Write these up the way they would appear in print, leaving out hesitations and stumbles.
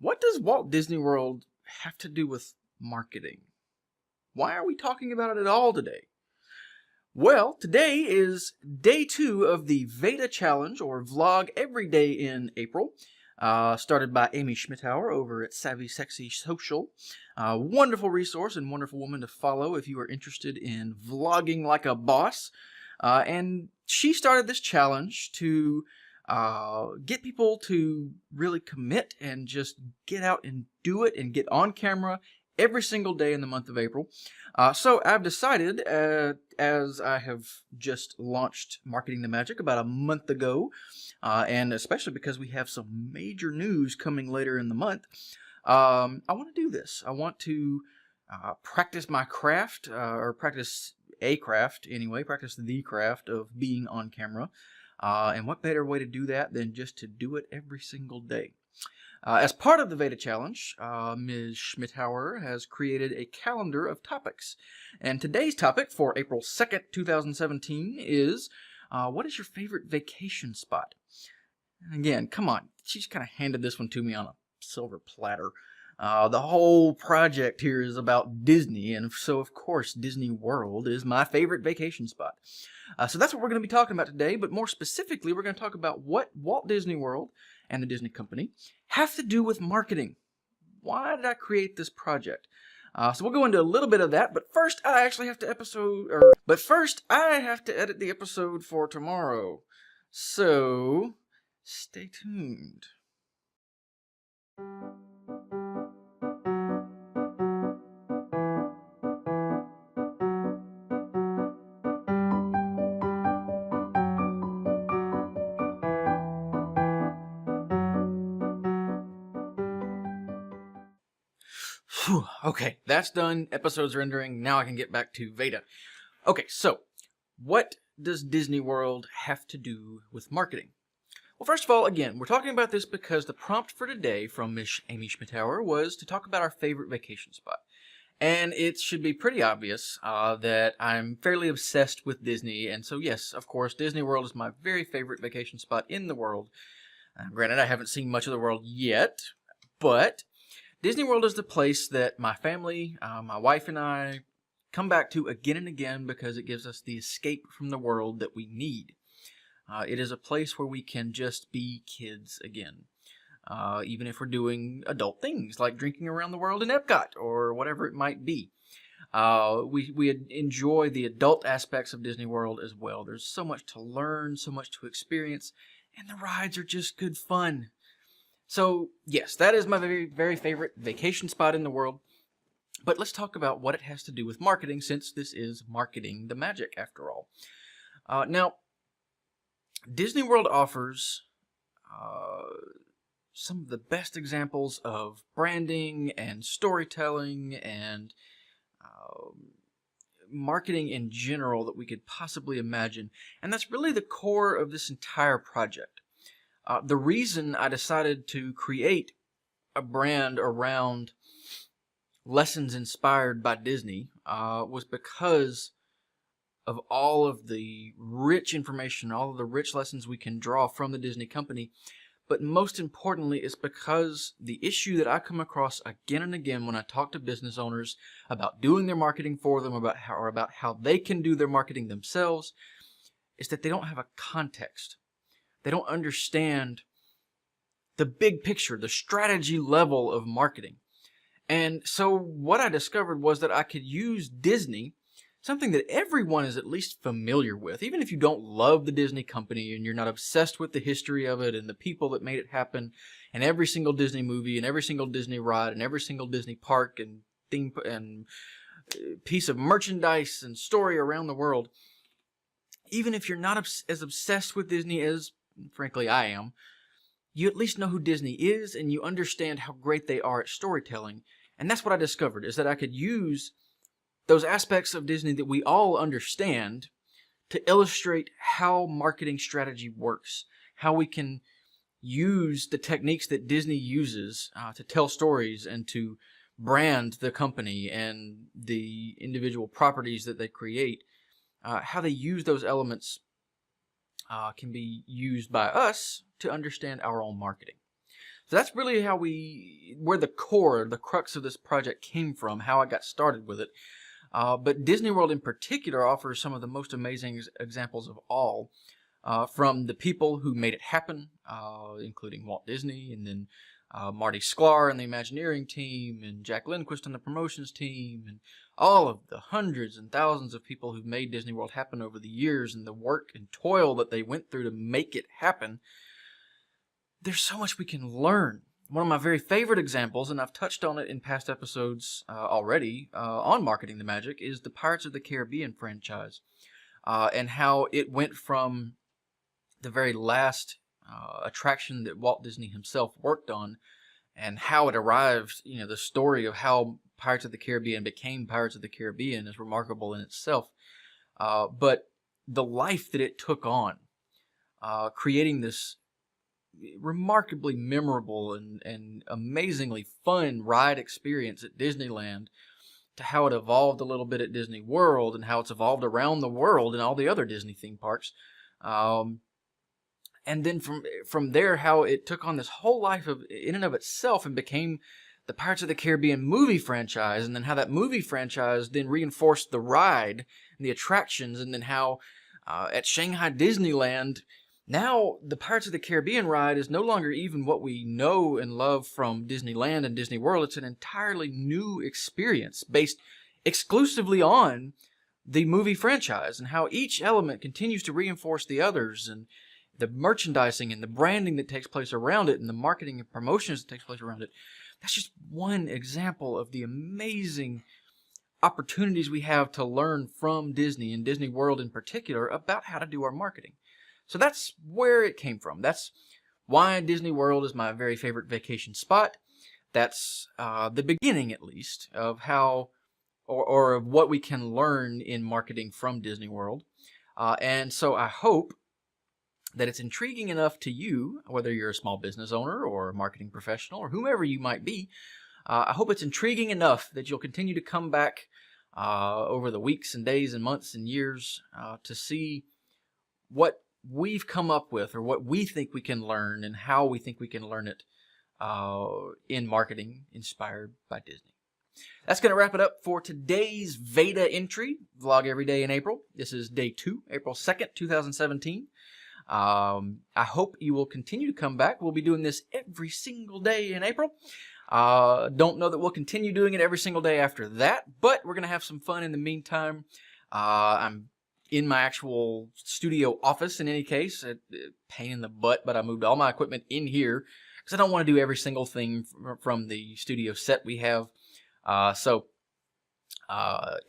What does Walt Disney World have to do with marketing? Why are we talking about it at all today? Well, today is day 2 of the VEDA challenge, or vlog every day in April, started by Amy Schmittauer over at Savvy Sexy Social. Wonderful resource and wonderful woman to follow if you are interested in vlogging like a boss. And she started this challenge to get people to really commit and just get out and do it and get on camera every single day in the month of April. So I've decided, as I have just launched Marketing the Magic about a month ago, and especially because we have some major news coming later in the month, I want to do this. I want to practice my craft, or practice a craft anyway, practice the craft of being on camera. And what better way to do that than just to do it every single day? As part of the VEDA Challenge, Ms. Schmittauer has created a calendar of topics. And today's topic for April 2nd, 2017 is, what is your favorite vacation spot? And again, come on, she just kind of handed this one to me on a silver platter. The whole project here is about Disney, and so of course Disney World is my favorite vacation spot. So that's what we're going to be talking about today, but more specifically we're going to talk about what Walt Disney World and the Disney Company have to do with marketing. Why did I create this project? So we'll go into a little bit of that, but first I actually have to edit the episode for tomorrow. So stay tuned. Whew, okay, that's done. Episode's rendering. Now I can get back to VEDA. Okay, so what does Disney World have to do with marketing? Well, first of all, again, we're talking about this because the prompt for today from Ms. Amy Schmittauer was to talk about our favorite vacation spot. And it should be pretty obvious that I'm fairly obsessed with Disney, and so yes, of course, Disney World is my very favorite vacation spot in the world. Granted, I haven't seen much of the world yet, but Disney World is the place that my family, my wife and I, come back to again and again because it gives us the escape from the world that we need. It is a place where we can just be kids again, even if we're doing adult things like drinking around the world in Epcot or whatever it might be. We enjoy the adult aspects of Disney World as well. There's so much to learn, so much to experience, and the rides are just good fun. So, yes, that is my very, very favorite vacation spot in the world. But let's talk about what it has to do with marketing, since this is Marketing the Magic, after all. Now, Disney World offers some of the best examples of branding and storytelling and marketing in general that we could possibly imagine. And that's really the core of this entire project. The reason I decided to create a brand around lessons inspired by Disney was because of all of the rich information, all of the rich lessons we can draw from the Disney company. But most importantly, it's because the issue that I come across again and again when I talk to business owners about doing their marketing for them, about how they can do their marketing themselves, is that they don't have a context. They don't understand the big picture, the strategy level of marketing. And so what I discovered was that I could use Disney, something that everyone is at least familiar with, even if you don't love the Disney company and you're not obsessed with the history of it and the people that made it happen, and every single Disney movie and every single Disney ride and every single Disney park and theme and piece of merchandise and story around the world. Even if you're not as obsessed with Disney as, frankly, I am, you at least know who Disney is and you understand how great they are at storytelling. And that's what I discovered, is that I could use those aspects of Disney that we all understand to illustrate how marketing strategy works, how we can use the techniques that Disney uses to tell stories and to brand the company and the individual properties that they create, how they use those elements can be used by us to understand our own marketing. So that's really where the crux of this project came from, how I got started with it. But Disney World in particular offers some of the most amazing examples of all, from the people who made it happen, including Walt Disney, and then Marty Sklar and the Imagineering team, and Jack Lindquist and the promotions team, and all of the hundreds and thousands of people who've made Disney World happen over the years, and the work and toil that they went through to make it happen. There's so much we can learn. One of my very favorite examples, and I've touched on it in past episodes already on Marketing the Magic, is the Pirates of the Caribbean franchise, and how it went from the very last attraction that Walt Disney himself worked on, and how it arrived. The story of how Pirates of the Caribbean became Pirates of the Caribbean is remarkable in itself. But the life that it took on, creating this remarkably memorable and amazingly fun ride experience at Disneyland, to how it evolved a little bit at Disney World, and how it's evolved around the world in all the other Disney theme parks. And then from there, how it took on this whole life in and of itself and became the Pirates of the Caribbean movie franchise, and then how that movie franchise then reinforced the ride and the attractions, and then how at Shanghai Disneyland, now the Pirates of the Caribbean ride is no longer even what we know and love from Disneyland and Disney World. It's an entirely new experience based exclusively on the movie franchise, and how each element continues to reinforce the others, and the merchandising and the branding that takes place around it, and the marketing and promotions that takes place around it. That's just one example of the amazing opportunities we have to learn from Disney, and Disney World in particular, about how to do our marketing. So that's where it came from. That's why Disney World is my very favorite vacation spot. That's the beginning, at least, of how or of what we can learn in marketing from Disney World. And so I hope that it's intriguing enough to you, whether you're a small business owner or a marketing professional or whomever you might be. I hope it's intriguing enough that you'll continue to come back over the weeks and days and months and years to see what we've come up with, or what we think we can learn, and how we think we can learn it in marketing inspired by Disney. That's going to wrap it up for today's VEDA entry, Vlog Every Day in April. This is day 2, April 2nd, 2017. I hope you will continue to come back. We'll be doing this every single day in April. Don't know that we'll continue doing it every single day after that, but we're going to have some fun in the meantime. I'm in my actual studio office in any case. A pain in the butt, but I moved all my equipment in here because I don't want to do every single thing from the studio set we have. In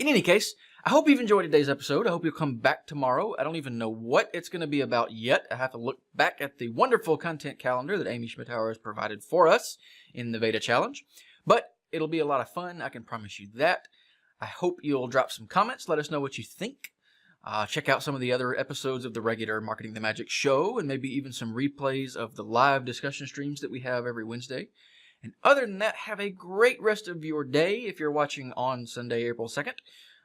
any case, I hope you've enjoyed today's episode. I hope you'll come back tomorrow. I don't even know what it's going to be about yet. I have to look back at the wonderful content calendar that Amy Schmidhauer has provided for us in the VEDA Challenge. But it'll be a lot of fun, I can promise you that. I hope you'll drop some comments. Let us know what you think. Check out some of the other episodes of the regular Marketing the Magic show, and maybe even some replays of the live discussion streams that we have every Wednesday. And other than that, have a great rest of your day if you're watching on Sunday, April 2nd,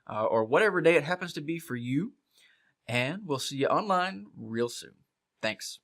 or whatever day it happens to be for you. And we'll see you online real soon. Thanks.